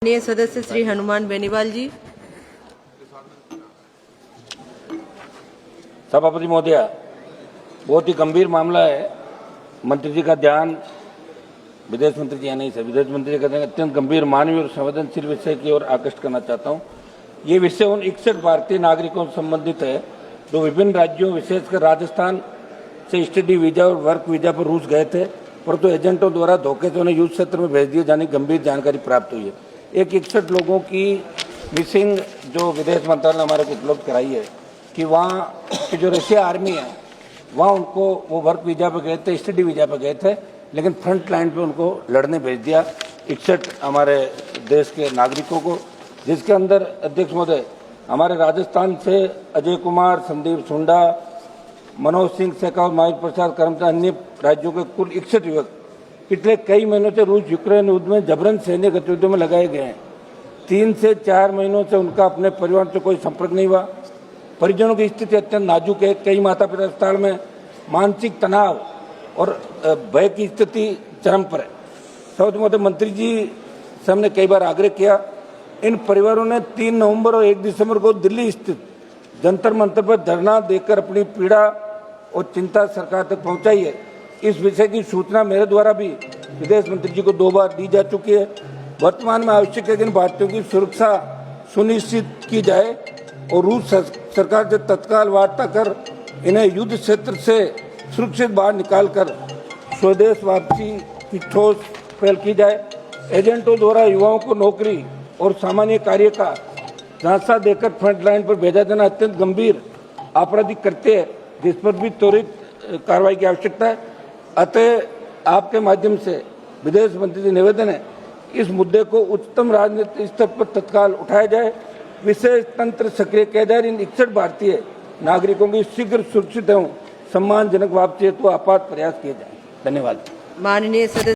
माननीय सदस्य श्री हनुमान बेनीवाल जी। सभापति महोदय, बहुत ही गंभीर मामला है। मंत्री जी का ध्यान, विदेश मंत्री जी नहीं सर, विदेश मंत्री जी का ध्यान अत्यंत गंभीर मानवीय और संवेदनशील विषय की ओर आकर्षित करना चाहता हूँ। ये विषय उन 61 भारतीय नागरिकों से संबंधित है जो विभिन्न राज्यों, विशेषकर राजस्थान से स्टडी वीजा और वर्क वीजा पर रूस गए थे, परंतु एजेंटों द्वारा धोखे से उन्हें युद्ध क्षेत्र में भेज दिए जाने की गंभीर जानकारी प्राप्त हुई है। एक 61 लोगों की मिसिंग जो विदेश मंत्रालय ने हमारे को उपलब्ध कराई है कि वहाँ की जो रशिया आर्मी है वहाँ उनको वो वर्क वीजा पर गए थे, स्टडी वीजा पर गए थे, लेकिन फ्रंट लाइन पे उनको लड़ने भेज दिया 61 हमारे देश के नागरिकों को, जिसके अंदर अध्यक्ष महोदय हमारे राजस्थान से अजय कुमार, संदीप सुंडा, मनोज सिंह शेखावत, महावीर प्रसाद कर्मचारी, अन्य राज्यों के कुल 61 युवक पिछले कई महीनों से रूस यूक्रेन युद्ध में जबरन सैन्य गतिविधियों में लगाए गए हैं। 3 से 4 महीनों से उनका अपने परिवार से कोई संपर्क नहीं हुआ। परिजनों की स्थिति अत्यंत नाजुक है। कई माता पिता अस्पताल में, मानसिक तनाव और भय की स्थिति चरम पर है। सभापति महोदय, मंत्री जी से हमने कई बार आग्रह किया। इन परिवारों ने 3 नवंबर और 1 दिसंबर को दिल्ली स्थित जंतर मंतर पर धरना देकर अपनी पीड़ा और चिंता सरकार तक पहुंचाई है। इस विषय की सूचना मेरे द्वारा भी विदेश मंत्री जी को 2 बार दी जा चुकी है। वर्तमान में आवश्यक है कि इन भारतीयों की सुरक्षा सुनिश्चित की जाए और रूस सरकार से तत्काल वार्ता कर इन्हें युद्ध क्षेत्र से सुरक्षित बाहर निकालकर स्वदेश वापसी की ठोस पहल की जाए। एजेंटों द्वारा युवाओं को नौकरी और सामान्य कार्य का झांसा देकर फ्रंट लाइन पर भेजा जाना अत्यंत गंभीर आपराधिक कृत्य है, जिस पर भी त्वरित कार्रवाई की आवश्यकता है। अतः आपके माध्यम से विदेश मंत्री से निवेदन है, इस मुद्दे को उच्चतम राजनीतिक स्तर पर तत्काल उठाया जाए, विशेष तंत्र सक्रिय किया जाए। इन 61 भारतीय नागरिकों की शीघ्र सुरक्षित एवं सम्मानजनक वापसी हेतु आपात प्रयास किए जाए। धन्यवाद। माननीय सदस्य